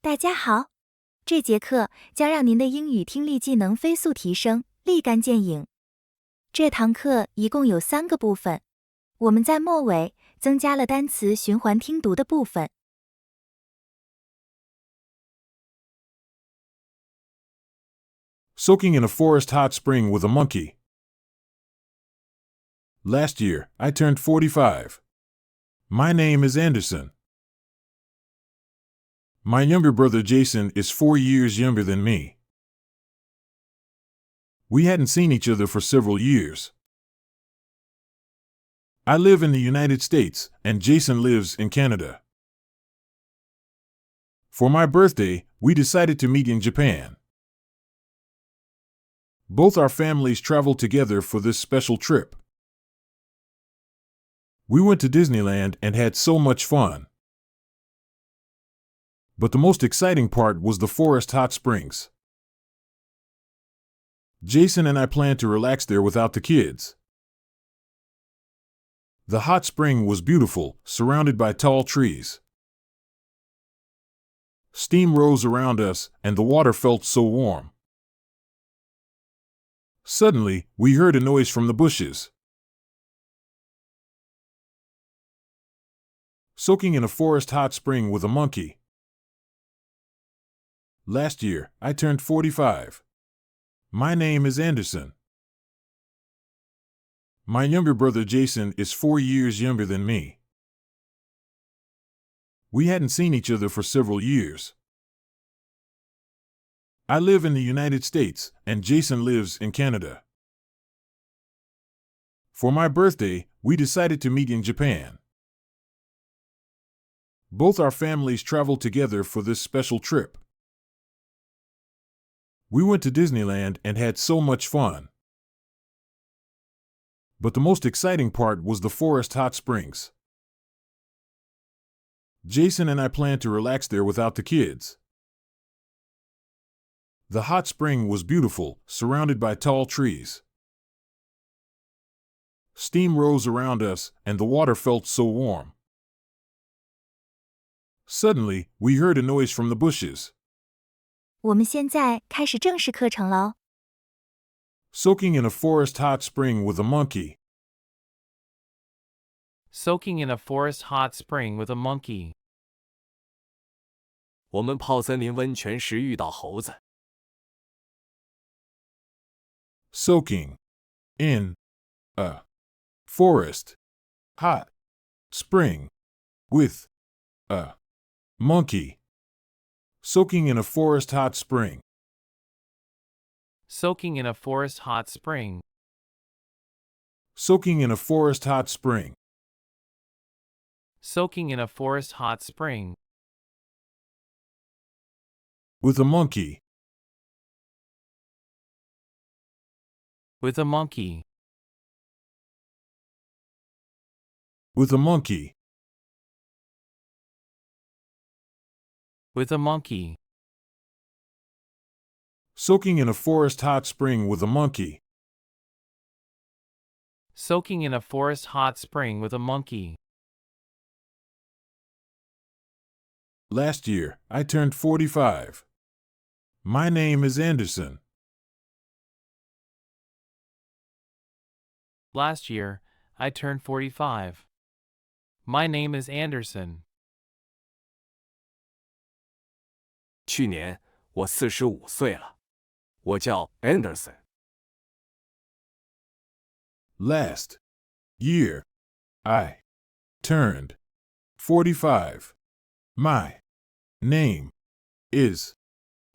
大家好，这节课将让您的英语听力技能飞速提升，立竿见影。这堂课一共有3个部分，我们在末尾增加了单词循环听读的部分。Soaking in a forest hot spring with a monkey. Last year, I turned 45. My name is Anderson. My younger brother Jason is 4 years younger than me. We hadn't seen each other for several years. I live in the United States, and Jason lives in Canada. For my birthday, we decided to meet in Japan. Both our families traveled together for this special trip. We went to Disneyland and had so much fun. But the most exciting part was the forest hot springs. Jason and I planned to relax there without the kids. The hot spring was beautiful, surrounded by tall trees. Steam rose around us, and the water felt so warm. Suddenly, we heard a noise from the bushes. Soaking in a forest hot spring with a monkey. Last year, I turned 45. My name is Anderson. My younger brother Jason is 4 years younger than me. We hadn't seen each other for several years. I live in the United States, and Jason lives in Canada. For my birthday, we decided to meet in Japan. Both our families traveled together for this special trip. We went to Disneyland and had so much fun. But the most exciting part was the forest hot springs. Jason and I planned to relax there without the kids. The hot spring was beautiful, surrounded by tall trees. Steam rose around us, and the water felt so warm. Suddenly, we heard a noise from the bushes. 我们现在开始正式课程喽。Soaking in a forest hot spring with a monkey. Soaking in a forest hot spring with a monkey. 我们泡森林温泉时遇到猴子。Soaking in a forest hot spring with a monkey. Soaking in a forest hot spring. Soaking in a forest hot spring. Soaking in a forest hot spring. Soaking in a forest hot spring. With a monkey. With a monkey. With a monkey. With a monkey. Soaking in a forest hot spring with a monkey. Soaking in a forest hot spring with a monkey. Last year, I turned 45. My name is Anderson. Last year, I turned 45. My name is Anderson. 去年我45岁了，我叫 Anderson。Last year, I turned 45. My name is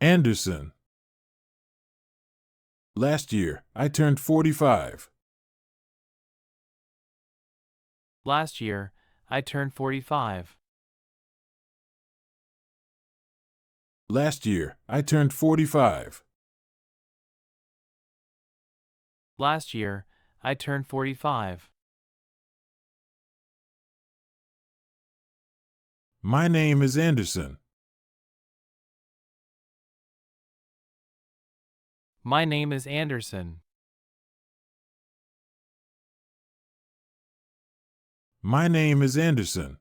Anderson. Last year, I turned 45. Last year, I turned 45. Last year, I turned 45. Last year, I turned 45. My name is Anderson. My name is Anderson. My name is Anderson.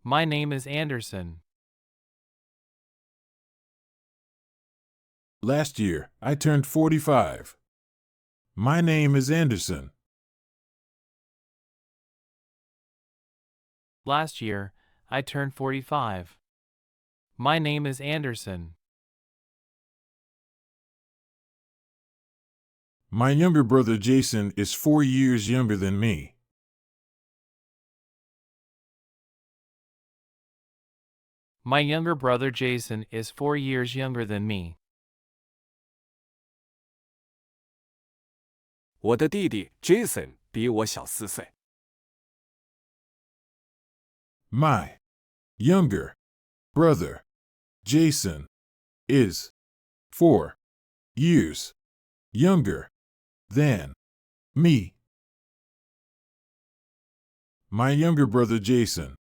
My name is Anderson. Last year, I turned 45. My name is Anderson. Last year, I turned 45. My name is Anderson. My younger brother Jason is 4 years younger than me. My younger brother Jason is 4 years younger than me. 我的弟弟 Jason 比我小4岁。My younger brother Jason is 4 years younger than me. My younger brother Jason.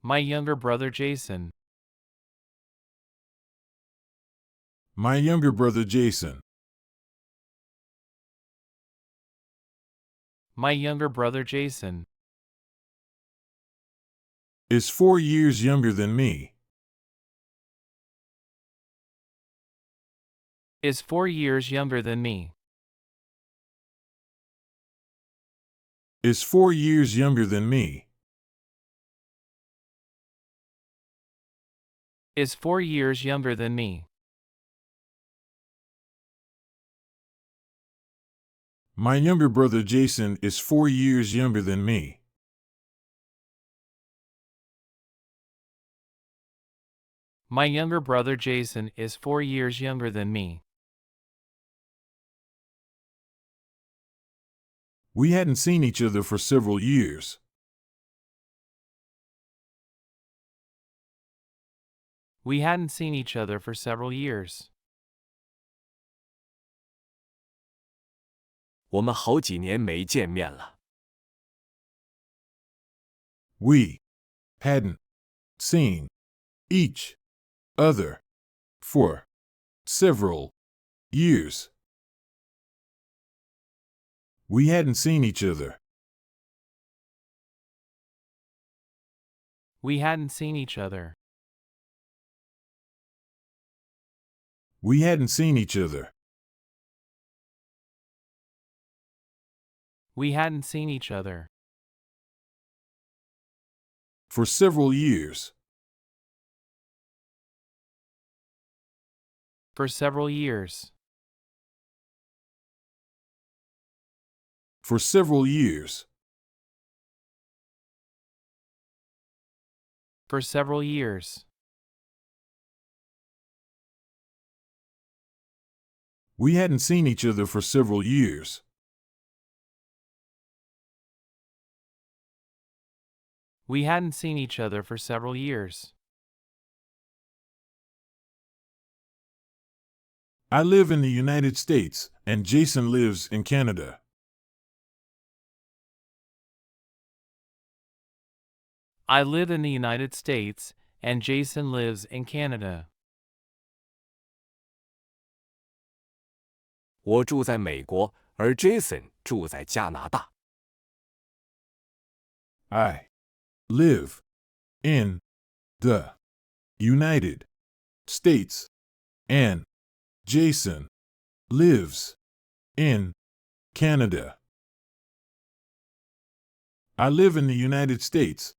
My younger brother Jason. My younger brother Jason. My younger brother Jason is 4 years younger than me. is 4 years younger than me. Is 4 years younger than me. Is 4 years younger than me. My younger brother Jason is 4 years younger than me. My younger brother Jason is 4 years younger than me. We hadn't seen each other for several years. We hadn't seen each other for several years. 我们好几年没见面了。We hadn't seen each other for several years. We hadn't seen each other. We hadn't seen each other. We hadn't seen each other. We hadn't seen each other. For several years. For several years. For several years. For several years. We hadn't seen each other for several years. We hadn't seen each other for several years. I live in the United States, and Jason lives in Canada. I live in the United States, and Jason lives in Canada. 我住在美国，而 Jason 住在加拿大。I live in the United States, and Jason lives in Canada. I live in the United States.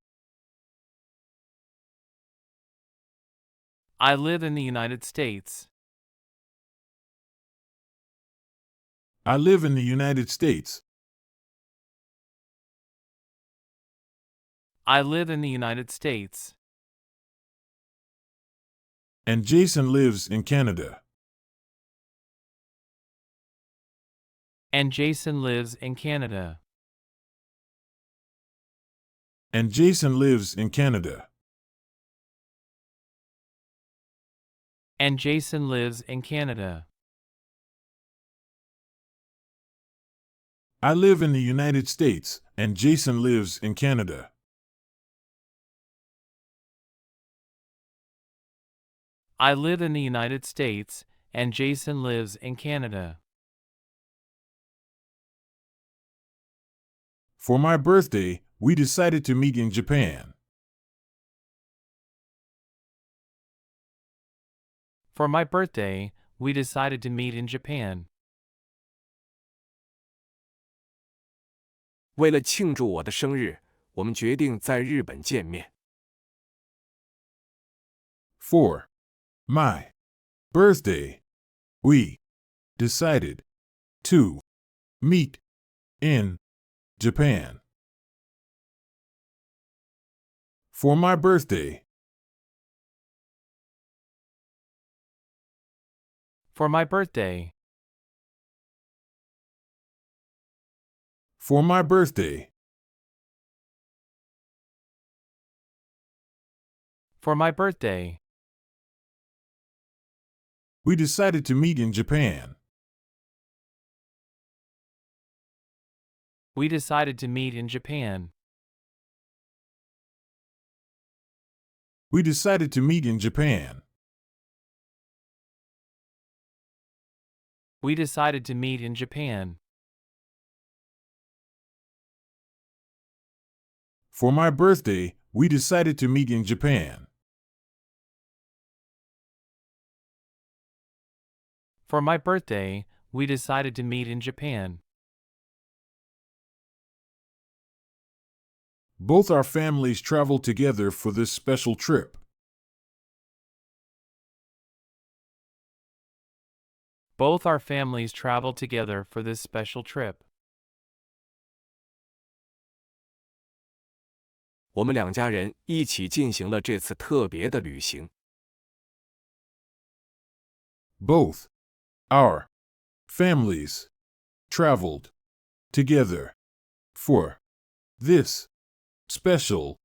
I live in the United States. I live in the United States. I live in the United States. And Jason lives in Canada. And Jason lives in Canada. And Jason lives in Canada. And Jason lives in Canada. I live in the United States, and Jason lives in Canada. I live in the United States, and Jason lives in Canada. For my birthday, we decided to meet in Japan. For my birthday, we decided to meet in Japan. 为了庆祝我的生日，我们决定在日本见面。For my birthday, we decided to meet in Japan. For my birthday, For my birthday, for my birthday, for my birthday, we decided to meet in Japan. we decided to meet in Japan. We decided to meet in Japan. We decided to meet in Japan. For my birthday, we decided to meet in Japan. For my birthday, we decided to meet in Japan. Both our families traveled together for this special trip. Both our families traveled together for this special trip. 我们两家人一起进行了这次特别的旅行。Both our families traveled together for this special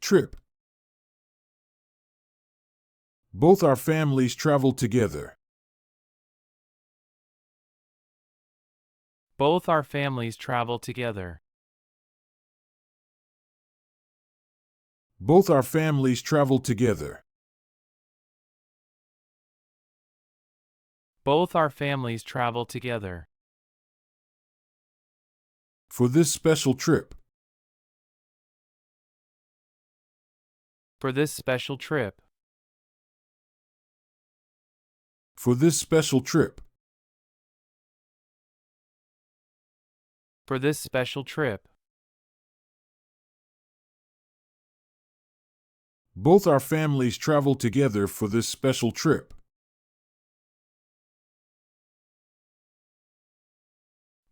trip. Both our families traveled together. Both our families traveled together. Both our families traveled together. Both our families traveled together. For this special trip. For this special trip. For this special trip. For this special trip. Both our families traveled together for this special trip.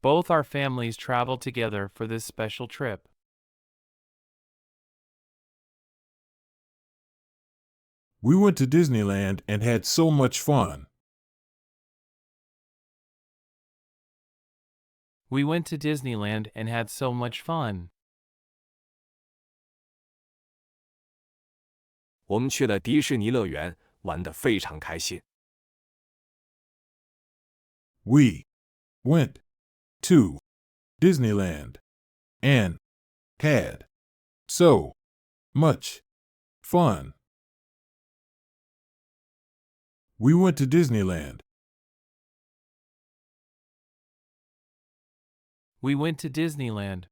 Both our families traveled together for this special trip. We went to Disneyland and had so much fun. We went to Disneyland and had so much fun. 我们去了迪士尼乐园，玩得非常开心。We went to Disneyland and had so much fun. We went to Disneyland. We went to Disneyland.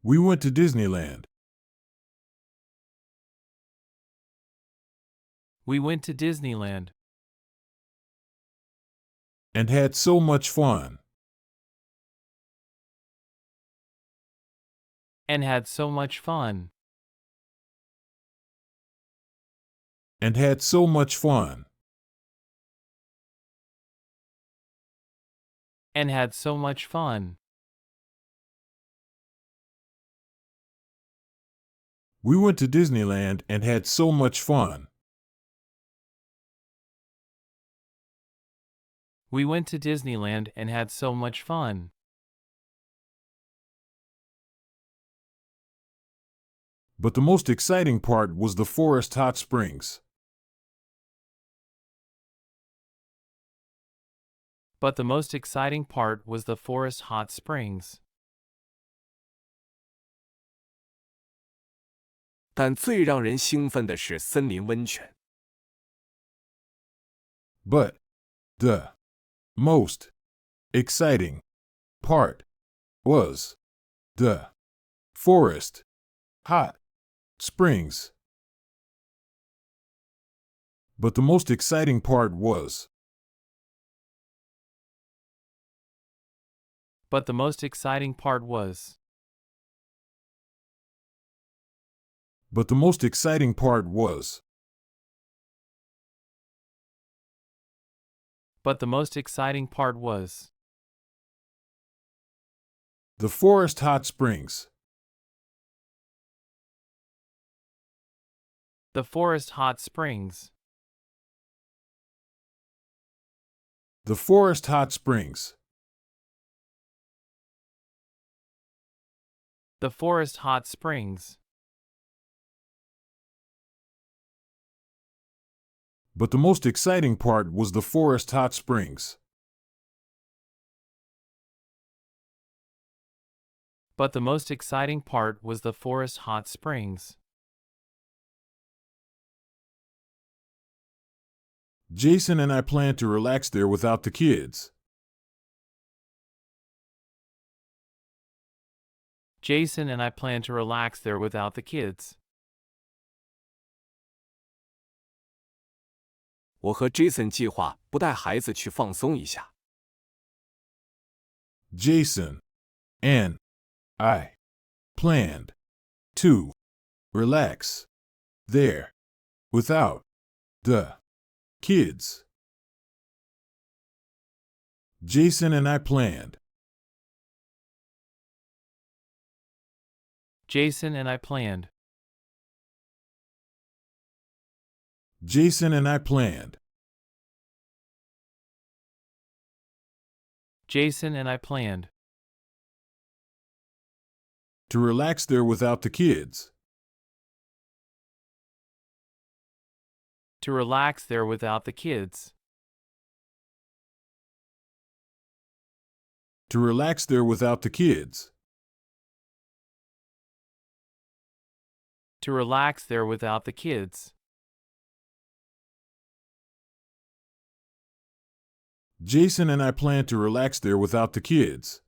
We went to Disneyland. We went to Disneyland. And had so much fun. And had so much fun. And had so much fun. And had so much fun. We went to Disneyland and had so much fun. We went to Disneyland and had so much fun. But the most exciting part was the forest hot springs. But the most exciting part was the forest hot springs. 但最让人兴奋的是森林温泉。But the most exciting part was the forest hot springs. But the most exciting part was But the most exciting part was But the most exciting part was But the most exciting part was the forest hot springs. the forest hot springs. The forest hot springs. The forest hot springs. But the most exciting part was the forest hot springs. But the most exciting part was the forest hot springs. Jason and I plan to relax there without the kids. Jason and I plan to relax there without the kids. 我和 Jason 计划不带孩子去放松一下。Jason and I planned to relax there without the kids. Jason and I planned. Jason and I planned. Jason and I planned. Jason and I planned to relax there without the kids. To relax there without the kids. To relax there without the kids. To relax there without the kids. Jason and I plan to relax there without the kids.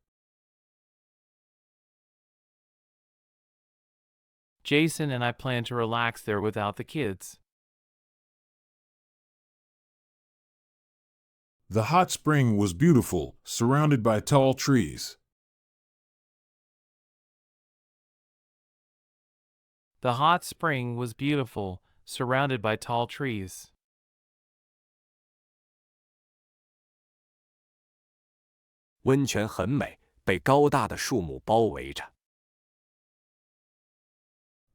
Jason and I plan to relax there without the kids. The hot spring was beautiful, surrounded by tall trees. The hot spring was beautiful, surrounded by tall trees. 温泉很美，被高大的树木包围着。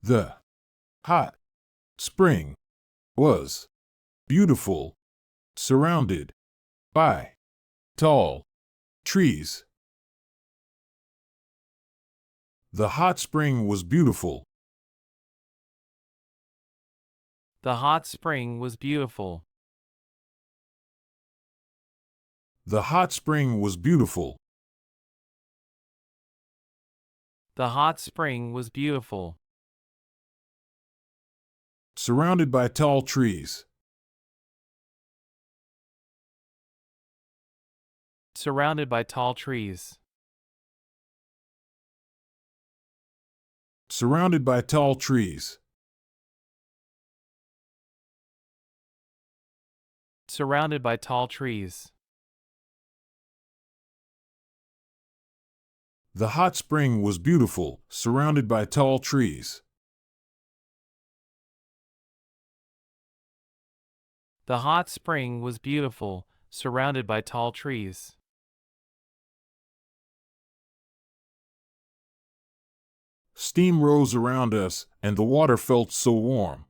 The hot spring was beautiful, surrounded by tall trees. The hot spring was beautiful. The hot spring was beautiful. The hot spring was beautiful. The hot spring was beautiful. Surrounded by tall trees. Surrounded by tall trees. Surrounded by tall trees. Surrounded by tall trees. The hot spring was beautiful, surrounded by tall trees. The hot spring was beautiful, surrounded by tall trees. Steam rose around us, and the water felt so warm.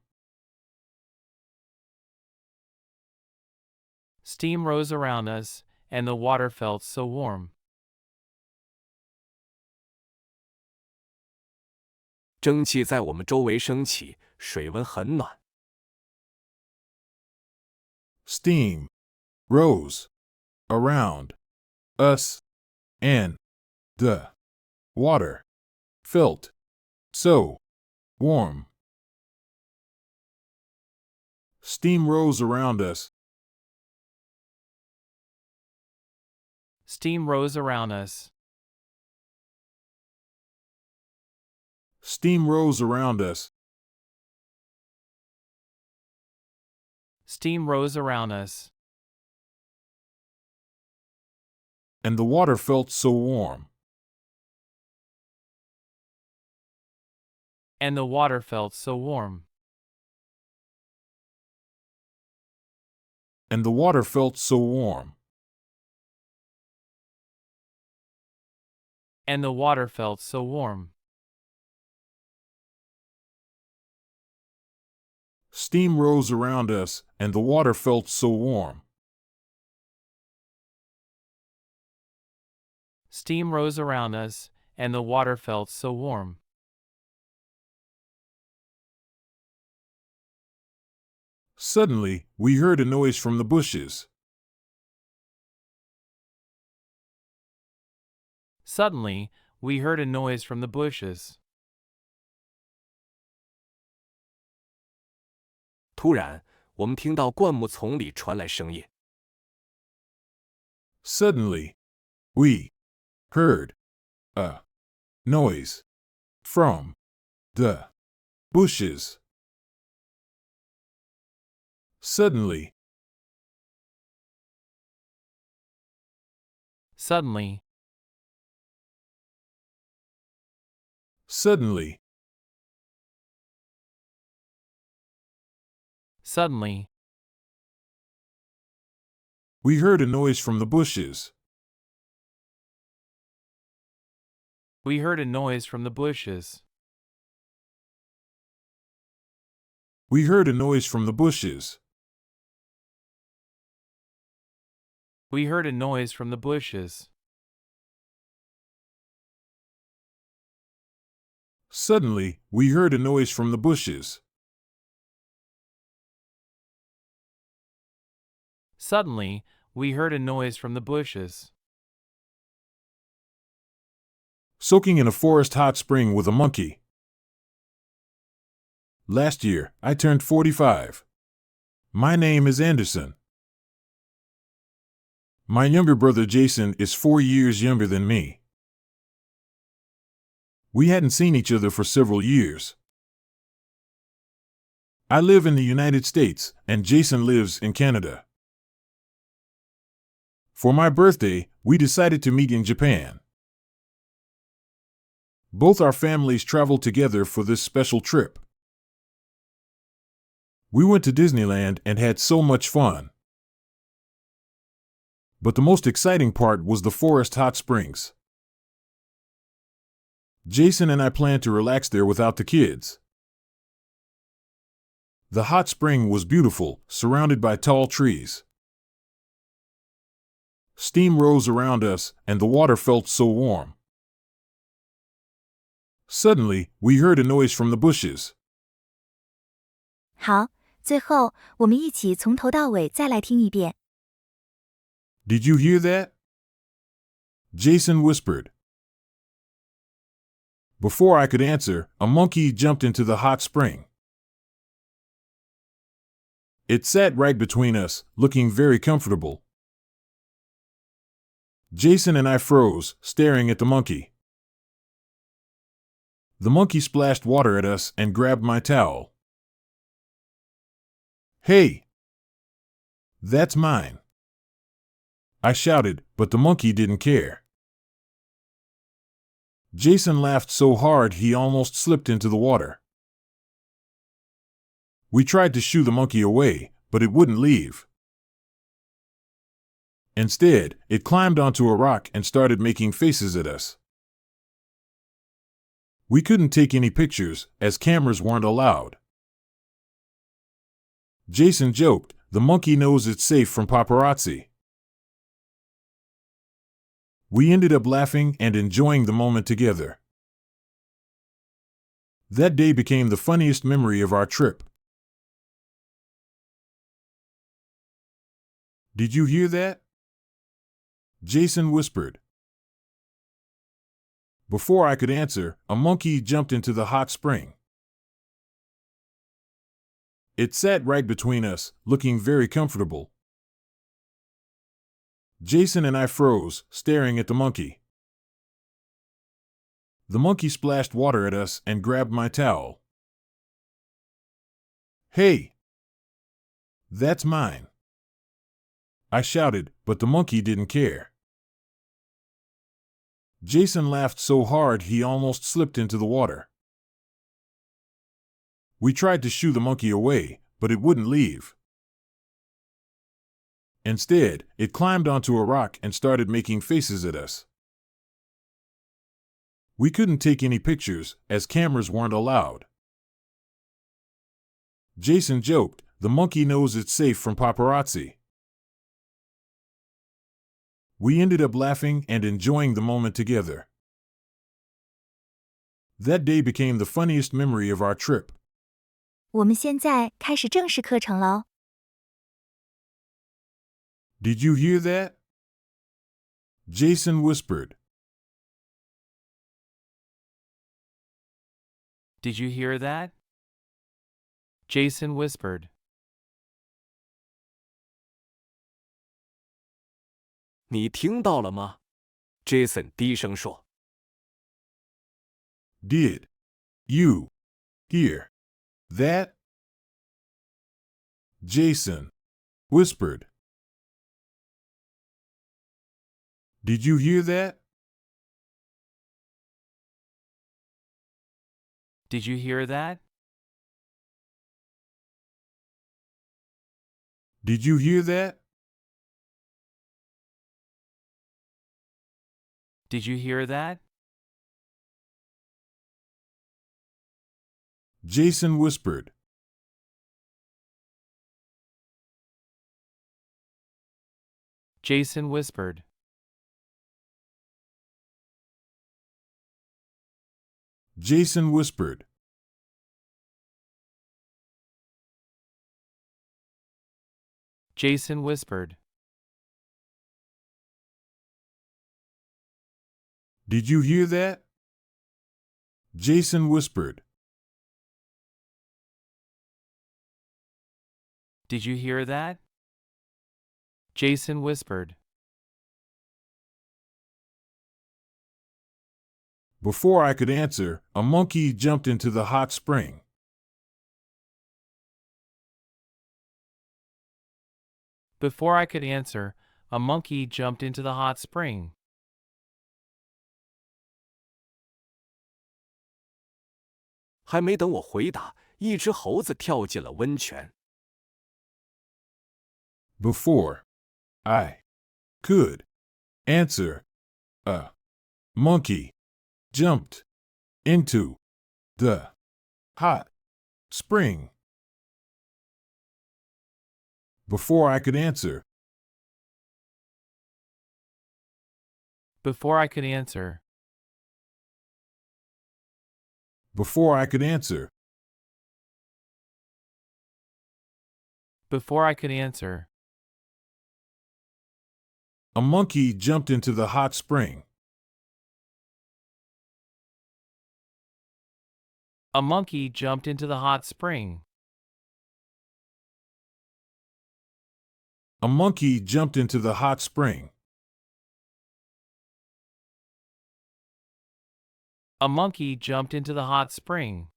Steam rose around us, and the water felt so warm. 蒸汽在我们周围升起，水温很暖。Steam rose around us, and the water felt so warm. Steam rose around us. Steam rose around us, Steam rose around us. Steam rose around us. And the water felt so warm. And the water felt so warm. And the water felt so warm. And the water felt so warm. Steam rose around us, and the water felt so warm. Steam rose around us, and the water felt so warm. Suddenly, we heard a noise from the bushes. Suddenly, we heard a noise from the bushes. 突然，我们听到灌木丛里传来声音。Suddenly, we heard a noise from the bushes. Suddenly, Suddenly, suddenly, suddenly, we heard a noise from the bushes. we heard a noise from the bushes. We heard a noise from the bushes. We heard a noise from the bushes. Suddenly, we heard a noise from the bushes. Suddenly, we heard a noise from the bushes. Soaking in a forest hot spring with a monkey. Last year, I turned 45. My name is Anderson. My younger brother Jason is 4 years younger than me. We hadn't seen each other for several years. I live in the United States, and Jason lives in Canada. For my birthday, we decided to meet in Japan. Both our families traveled together for this special trip. We went to Disneyland and had so much fun. But the most exciting part was the forest hot springs. Jason and I planned to relax there without the kids. The hot spring was beautiful, surrounded by tall trees. Steam rose around us, and the water felt so warm. Suddenly, we heard a noise from the bushes. 好，最后我们一起从头到尾再来听一遍。Did you hear that? Jason whispered. Before I could answer, a monkey jumped into the hot spring. It sat right between us, looking very comfortable. Jason and I froze, staring at the monkey. The monkey splashed water at us and grabbed my towel. Hey! That's mine. I shouted, but the monkey didn't care. Jason laughed so hard he almost slipped into the water. We tried to shoo the monkey away, but it wouldn't leave. Instead, it climbed onto a rock and started making faces at us. We couldn't take any pictures, as cameras weren't allowed. Jason joked, "The monkey knows it's safe from paparazzi." We ended up laughing and enjoying the moment together. That day became the funniest memory of our trip. Did you hear that? Jason whispered. Before I could answer, a monkey jumped into the hot spring. It sat right between us, looking very comfortable. Jason and I froze, staring at the monkey. The monkey splashed water at us and grabbed my towel. Hey! That's mine. I shouted, but the monkey didn't care. Jason laughed so hard he almost slipped into the water. We tried to shoo the monkey away, but it wouldn't leave. Instead, it climbed onto a rock and started making faces at us. We couldn't take any pictures, as cameras weren't allowed. Jason joked, "The monkey knows it's safe from paparazzi." We ended up laughing and enjoying the moment together. That day became the funniest memory of our trip. 我们现在开始正式课程喽。Did you hear that? Jason whispered. Did you hear that? Jason whispered. 你听到了吗 ？Jason 低声说。Did you hear that? Jason whispered. Did you hear that? Did you hear that? Did you hear that? Did you hear that? Jason whispered. Jason whispered. Jason whispered. Jason whispered. Did you hear that? Jason whispered. Did you hear that? Jason whispered. Before I could answer, a monkey jumped into the hot spring. Before I could answer, a monkey jumped into the hot spring. 还没等我回答，一只猴子跳进了温泉。Before I could answer, a monkey jumped into the hot spring. Before I could answer. Before I could answer. Before I could answer. Before I could answer. A monkey jumped into the hot spring. A monkey jumped into the hot spring. A monkey jumped into the hot spring. A monkey jumped into the hot spring.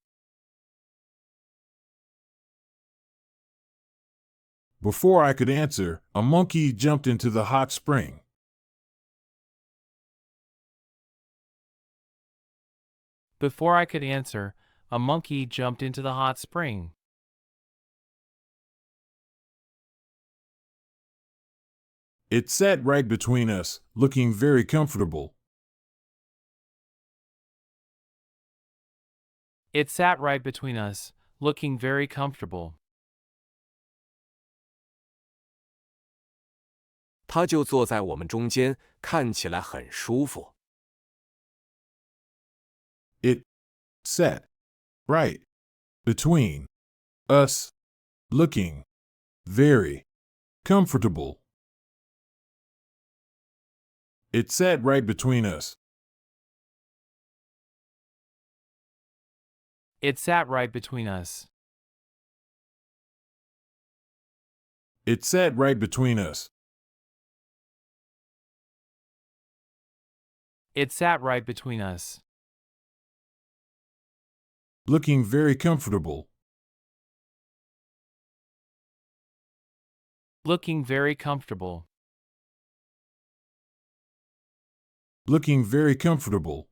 Before I could answer, a monkey jumped into the hot spring. Before I could answer, a monkey jumped into the hot spring. It sat right between us, looking very comfortable. It sat right between us, looking very comfortable. 它就坐在我们中间，看起来很舒服。It sat right between us, looking very comfortable. It sat right between us. It sat right between us. It sat right between us. It sat right between us. looking very comfortable. Looking very comfortable. Looking very comfortable.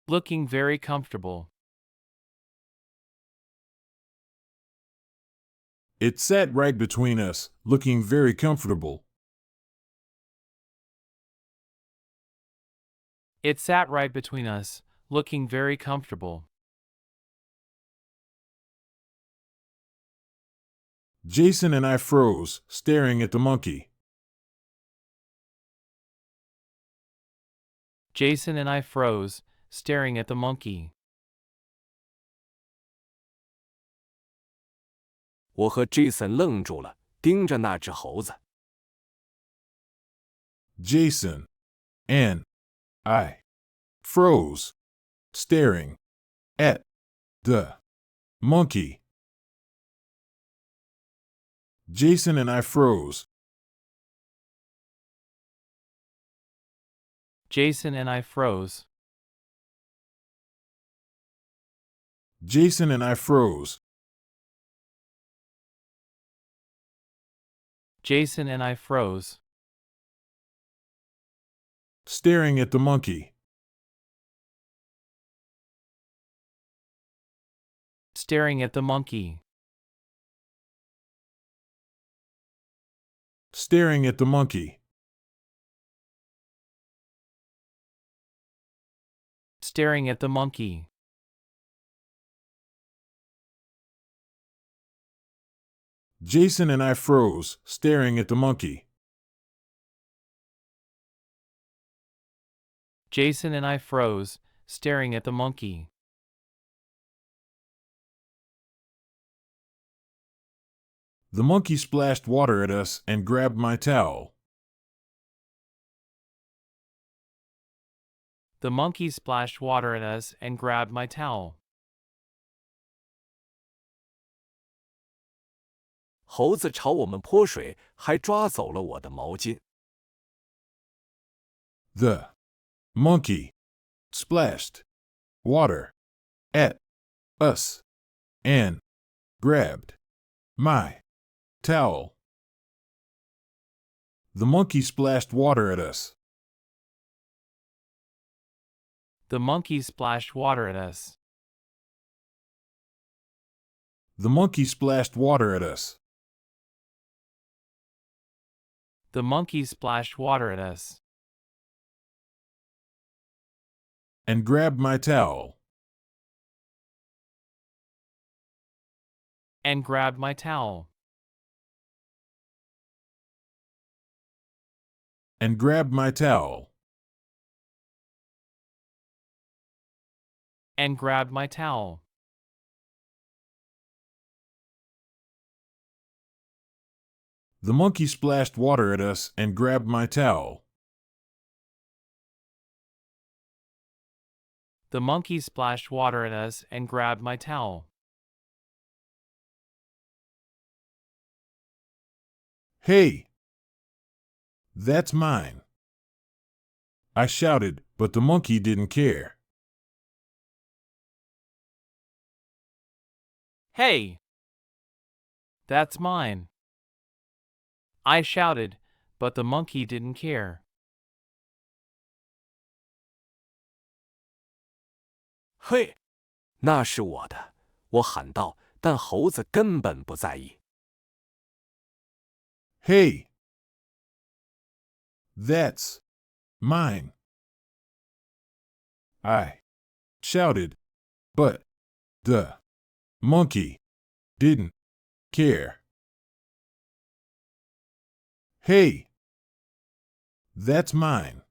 Looking very comfortable. It sat right between us, looking very comfortable. It sat right between us, looking very comfortable. Jason and I froze, staring at the monkey. Jason and I froze, staring at the monkey. 我和 Jason 愣住了，盯着那只猴子。Jason and I froze, staring at the monkey. Jason and I froze. Jason and I froze. Jason and I froze. Jason and I froze. Staring at the monkey. Staring at the monkey. Staring at the monkey. Staring at the monkey. Jason and I froze, staring at the monkey. Jason and I froze, staring at the monkey. The monkey splashed water at us and grabbed my towel. The monkey splashed water at us and grabbed my towel. 猴子朝我们泼水，还抓走了我的毛巾。The monkey splashed water at us and grabbed my towel. The monkey splashed water at us. The monkey splashed water at us. The monkey splashed water at us. The monkey splashed water at us. And grabbed my towel. And grabbed my towel. And grabbed my towel. And grabbed my towel. The monkey splashed water at us and grabbed my towel. The monkey splashed water at us and grabbed my towel. Hey! That's mine. I shouted, but the monkey didn't care. Hey! That's mine. I shouted, but the monkey didn't care. 嘿，那是我的！我喊道，但猴子根本不在意。Hey! That's mine. I shouted, but the monkey didn't care. Hey! That's mine.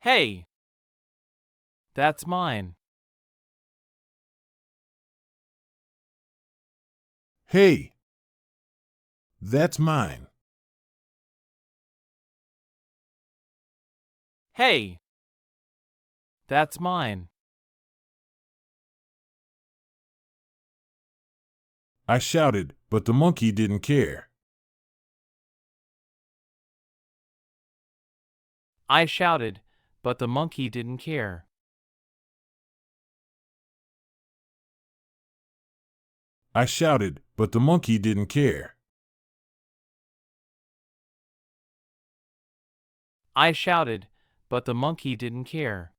Hey! That's mine. Hey! That's mine. Hey! That's mine. I shouted, but the monkey didn't care. I shouted, but the monkey didn't care. I shouted, but the monkey didn't care. I shouted, but the monkey didn't care.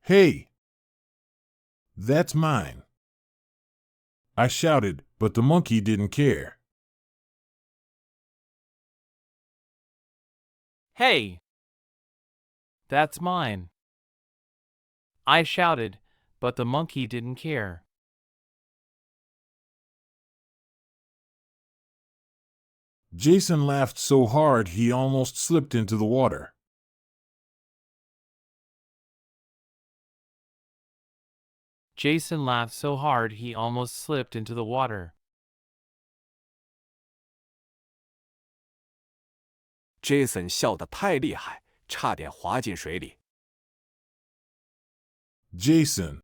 Hey! That's mine. I shouted, but the monkey didn't care. Hey! That's mine. I shouted, but the monkey didn't care. Jason laughed so hard he almost slipped into the water. Jason laughed so hard he almost slipped into the water. Jason 笑得太厉害，差点滑进水里。Jason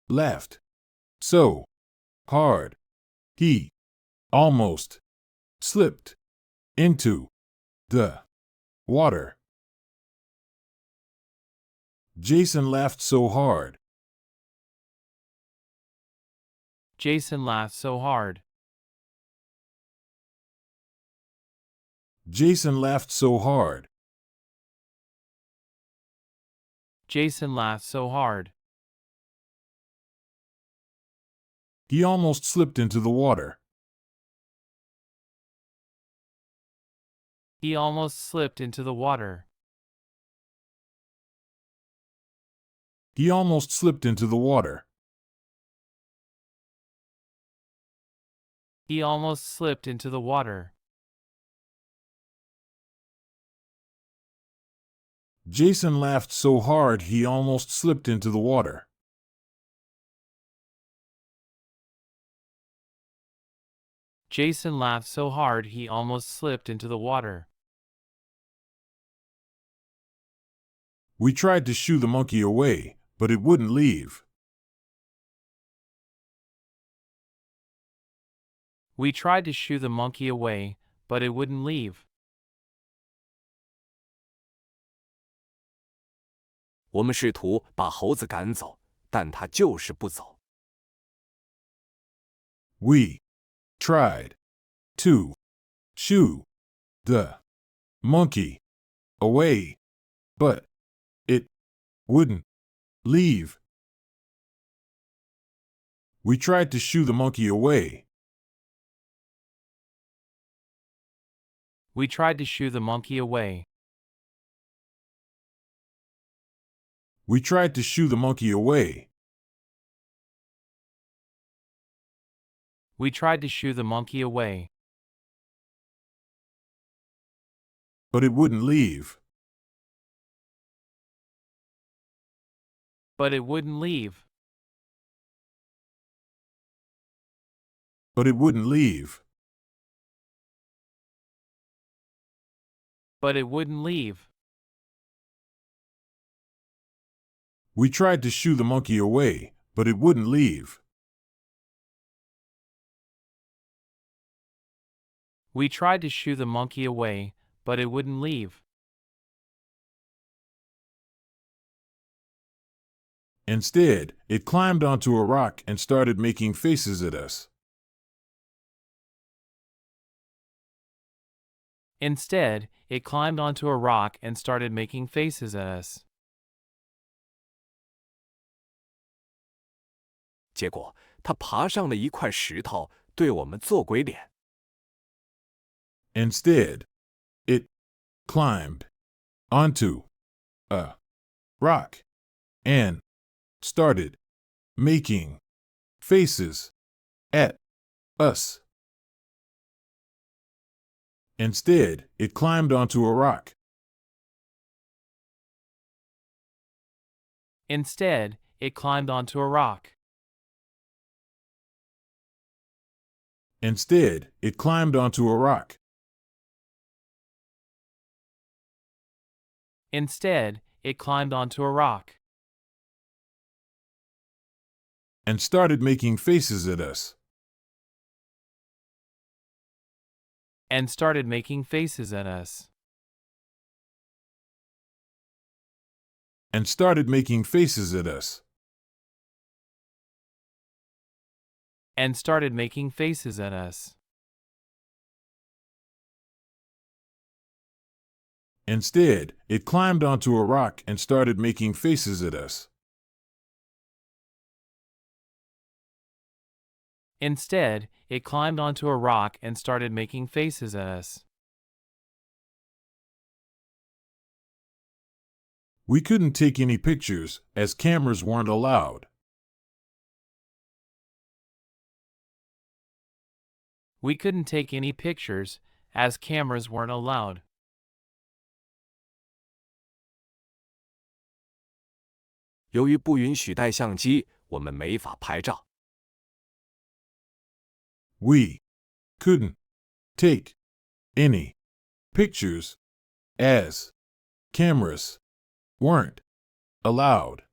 laughed so hard he almost slipped into the water. Jason laughed so hard. Jason laughed so hard. Jason laughed so hard. Jason laughed so hard. He almost slipped into the water. He almost slipped into the water. He almost slipped into the water. He almost slipped into the water. Jason laughed so hard he almost slipped into the water. Jason laughed so hard he almost slipped into the water. We tried to shoo the monkey away, but it wouldn't leave. We tried to shoo the monkey away, but it wouldn't leave. 我们试图把猴子赶走，但它就是不走。We tried to shoo the monkey away, but it wouldn't leave. We tried to shoo the monkey away. We tried to shoo the monkey away. We tried to shoo the monkey away. We tried to shoo the monkey away. But it wouldn't leave. But it wouldn't leave. But it wouldn't leave. But it wouldn't leave. We tried to shoo the monkey away, but it wouldn't leave. We tried to shoo the monkey away, but it wouldn't leave. Instead, it climbed onto a rock and started making faces at us. Instead, it climbed onto a rock and started making faces at us. 结果，它爬上了一块石头，对我们做鬼脸。Instead, it climbed onto a rock and started making faces at us. Instead, it climbed onto a rock. Instead, it climbed onto a rock. Instead, it climbed onto a rock. Instead, it climbed onto a rock. And started making faces at us. and started making faces at us. And started making faces at us. And started making faces at us. Instead, it climbed onto a rock and started making faces at us. Instead, it climbed onto a rock and started making faces at us. We couldn't take any pictures, as cameras weren't allowed. We couldn't take any pictures, as cameras weren't allowed. 由于不允许带相机，我们没法拍照。We couldn't take any pictures, as cameras weren't allowed.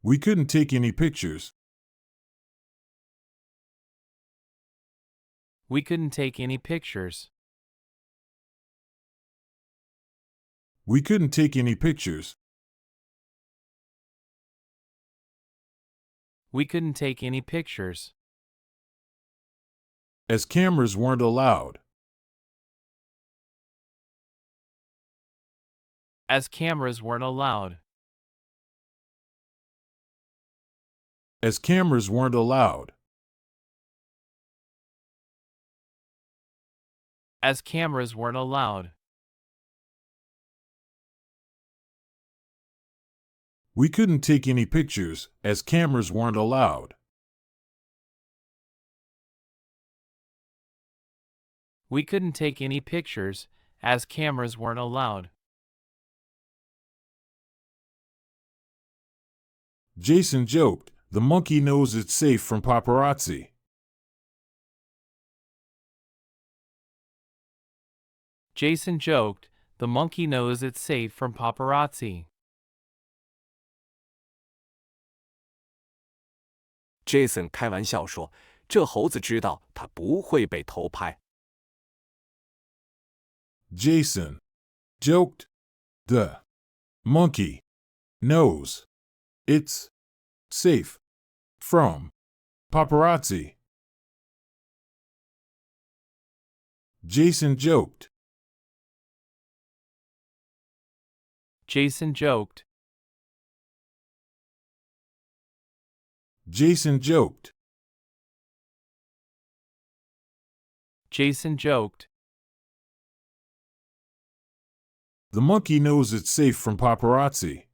We couldn't take any pictures. We couldn't take any pictures. We couldn't take any pictures. We couldn't take any pictures. As cameras weren't allowed. As cameras weren't allowed. As cameras weren't allowed. As cameras weren't allowed. We couldn't take any pictures, as cameras weren't allowed. We couldn't take any pictures, as cameras weren't allowed. Jason joked, "The monkey knows it's safe from paparazzi." Jason joked, "The monkey knows it's safe from paparazzi." Jason 开玩笑说：“这猴子知道他不会被偷拍。” Jason joked, "The monkey knows it's safe from paparazzi." Jason joked. Jason joked. Jason joked. Jason joked. The monkey knows it's safe from paparazzi.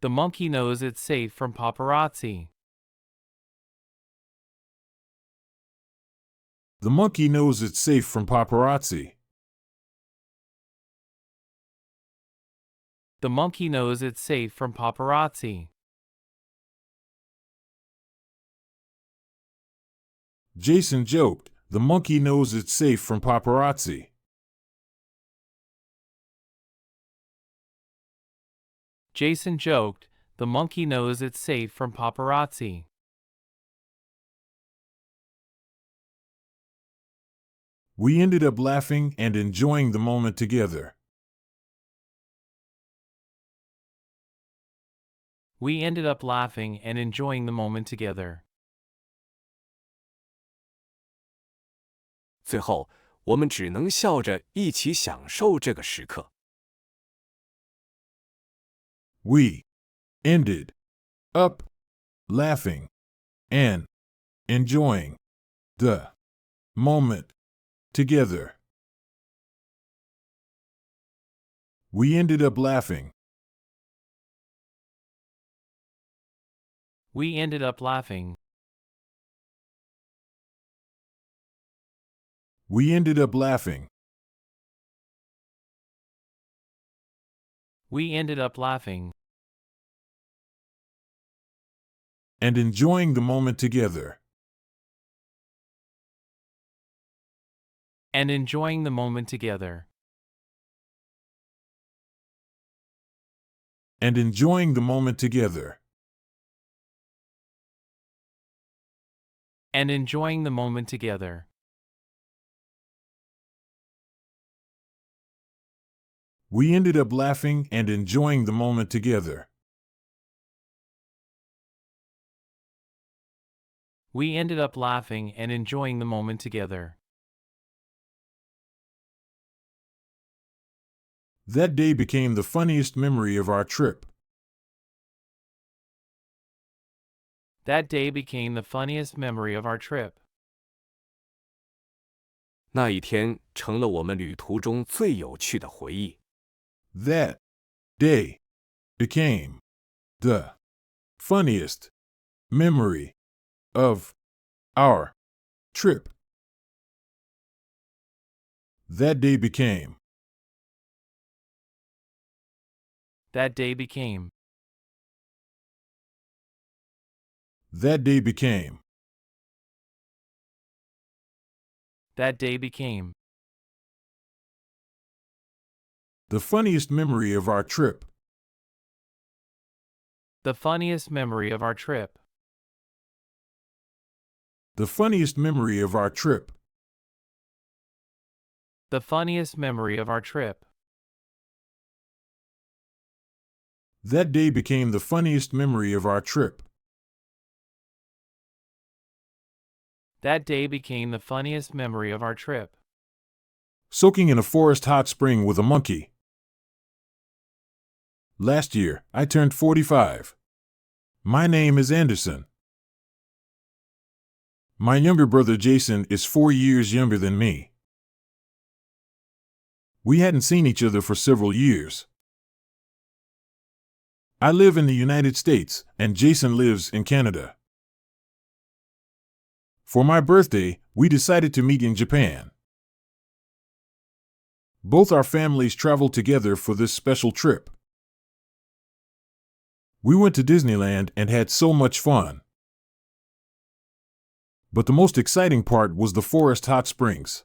The monkey knows it's safe from paparazzi. The monkey knows it's safe from paparazzi. The monkey knows it's safe from paparazzi. Jason joked, "The monkey knows it's safe from paparazzi." Jason joked, "The monkey knows it's safe from paparazzi." We ended up laughing and enjoying the moment together. We ended up laughing and enjoying the moment together. 最后，我们只能笑着一起享受这个时刻。We ended up laughing and enjoying the moment together. We ended up laughing. We ended up laughing. We ended up laughing. We ended up laughing. And enjoying the moment together. And enjoying the moment together. And enjoying the moment together. and enjoying the moment together. We ended up laughing and enjoying the moment together. We ended up laughing and enjoying the moment together. That day became the funniest memory of our trip. That day became the funniest memory of our trip. 那一天成了我们旅途中最有趣的回忆。That day became the funniest memory of our trip. That day became. That day became. That day became. That day became. The funniest memory of our trip. The funniest memory of our trip. The funniest memory of our trip. The funniest memory of our trip. That day became the funniest memory of our trip. That day became the funniest memory of our trip. Soaking in a forest hot spring with a monkey. Last year, I turned 45. My name is Anderson. My younger brother Jason is 4 years younger than me. We hadn't seen each other for several years. I live in the United States, and Jason lives in Canada. For my birthday, we decided to meet in Japan. Both our families traveled together for this special trip. We went to Disneyland and had so much fun. But the most exciting part was the forest hot springs.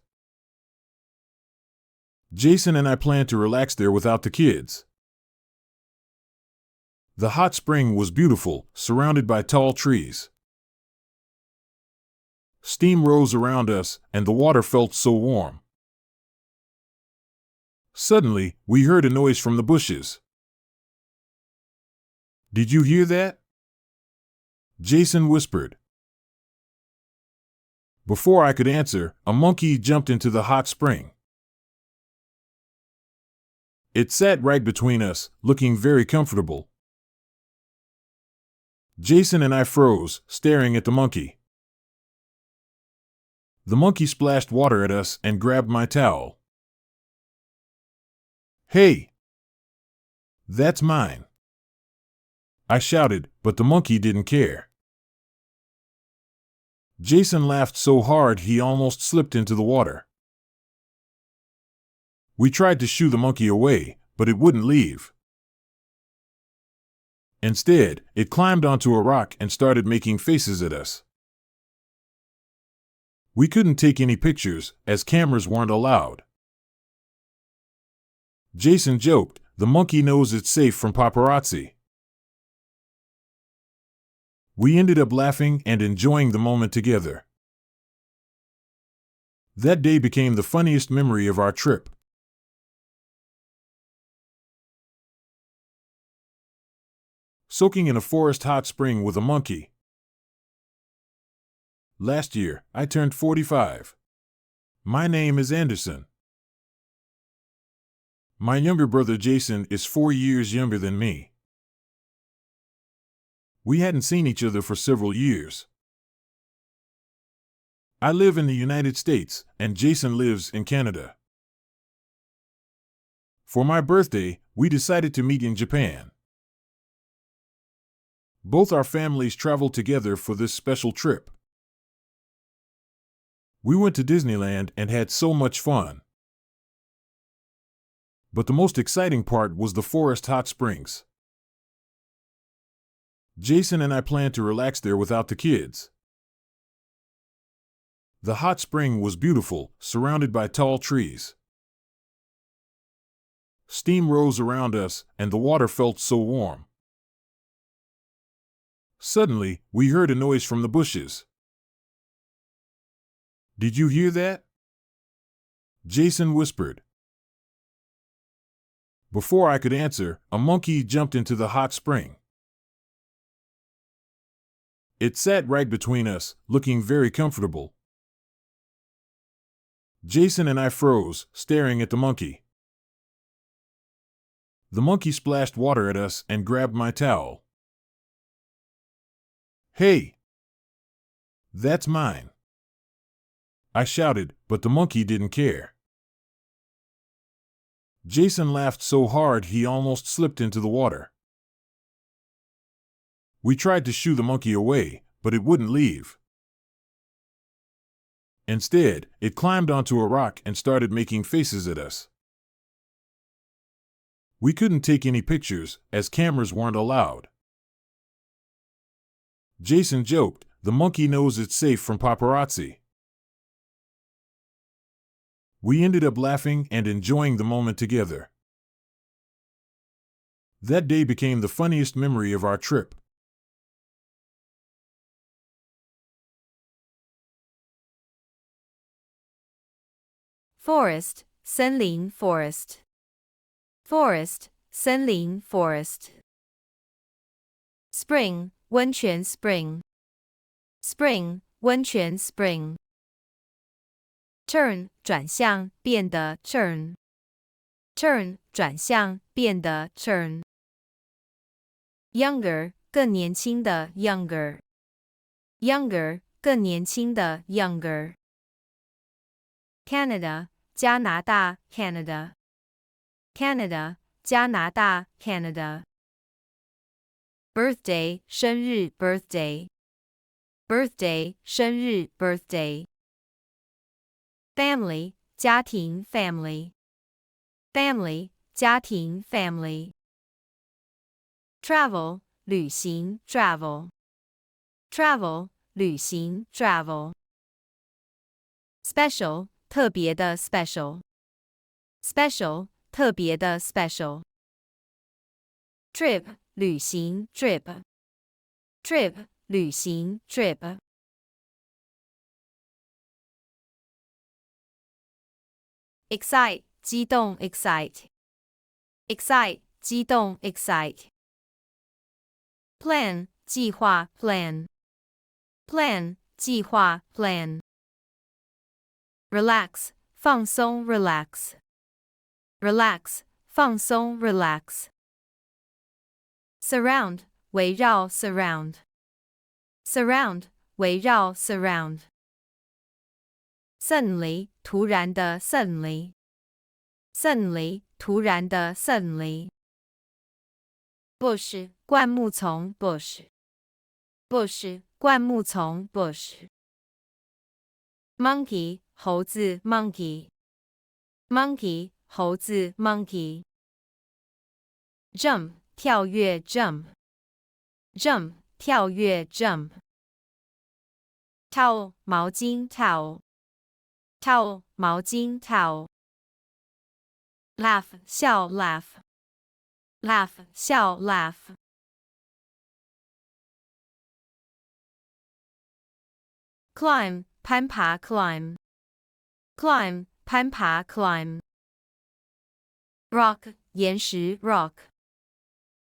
Jason and I planned to relax there without the kids. The hot spring was beautiful, surrounded by tall trees. Steam rose around us, and the water felt so warm. Suddenly, we heard a noise from the bushes. "Did you hear that?" Jason whispered. Before I could answer, a monkey jumped into the hot spring. It sat right between us, looking very comfortable. Jason and I froze, staring at the monkey. The monkey splashed water at us and grabbed my towel. "Hey! That's mine!" I shouted, but the monkey didn't care. Jason laughed so hard he almost slipped into the water. We tried to shoo the monkey away, but it wouldn't leave. Instead, it climbed onto a rock and started making faces at us. We couldn't take any pictures, as cameras weren't allowed. Jason joked, "The monkey knows it's safe from paparazzi." We ended up laughing and enjoying the moment together. That day became the funniest memory of our trip. Soaking in a forest hot spring with a monkey. Last year, I turned 45. My name is Anderson. My younger brother Jason is 4 years younger than me. We hadn't seen each other for several years. I live in the United States, and Jason lives in Canada. For my birthday, we decided to meet in Japan. Both our families traveled together for this special trip. We went to Disneyland and had so much fun. But the most exciting part was the forest hot springs. Jason and I planned to relax there without the kids. The hot spring was beautiful, surrounded by tall trees. Steam rose around us, and the water felt so warm. Suddenly, we heard a noise from the bushes. Did you hear that? Jason whispered. Before I could answer, a monkey jumped into the hot spring. It sat right between us, looking very comfortable. Jason and I froze, staring at the monkey. The monkey splashed water at us and grabbed my towel. Hey! That's mine. I shouted, but the monkey didn't care. Jason laughed so hard he almost slipped into the water. We tried to shoo the monkey away, but it wouldn't leave. Instead, it climbed onto a rock and started making faces at us. We couldn't take any pictures, as cameras weren't allowed. Jason joked, "The monkey knows it's safe from paparazzi." We ended up laughing and enjoying the moment together. That day became the funniest memory of our trip. Forest, 森林 forest. Forest, 森林 forest. Spring, 温泉 spring. Spring, 温泉 spring. Turn, 转向变得 turn. Turn, 转向变得 turn. Younger, 更年轻的 younger. Younger, 更年轻的 younger. Canada, 加拿大 Canada. Canada, 加拿大 Canada. Birthday, 生日 birthday. Birthday, 生日 birthday. Family, 家庭 family. Family, 家庭 family. Travel, 旅行 travel. Travel, 旅行 travel. Special, 特别的 special. Special, 特别的 special. Trip, 旅行 trip. Trip, 旅行 trip. Excite, 激动 excite. Excite, 激动 excite. Plan, 计划 plan. Plan, 计划 plan. Relax, 放松 relax. Relax, 放松 relax. Surround, 围绕 surround. Surround, 围绕 surround. Suddenly, 突然的 suddenly. Suddenly, 突然的 suddenly. Bush, 灌木丛 bush. Bush, 灌木丛 bush. Monkey, 猴子 monkey. Monkey, 猴子 monkey. Jump, 跳跃 jump. Jump, 跳跃 jump. Towel, 毛巾 towel. Towel, 毛巾 towel. Laugh, 笑 laugh. Laugh, 笑 laugh. Climb, 攀爬 climb. Climb, 攀爬 climb. Rock, 岩石 rock.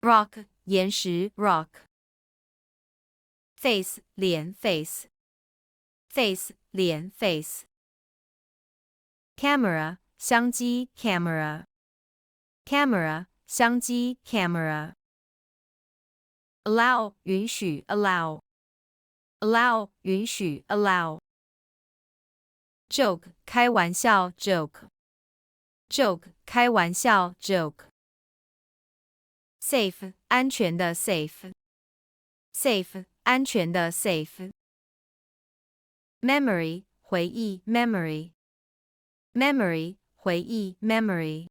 Rock, 岩石 rock. Face, 脸 face. Face, 脸 face. Camera, 相机 camera. Camera, 相机 camera. Allow, 允许 allow. Allow, 允许 allow. Joke, 开玩笑 joke. Joke, 开玩笑 joke. Safe, 安全的 safe. Safe, 安全的 safe. Memory, 回忆 memory. Memory, 回忆 memory.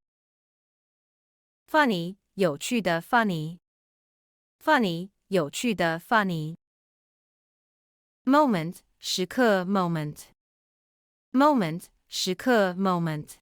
Funny, 有趣的 funny. Funny, 有趣的 funny. Moment, 时刻 moment. Moment, 时刻 moment.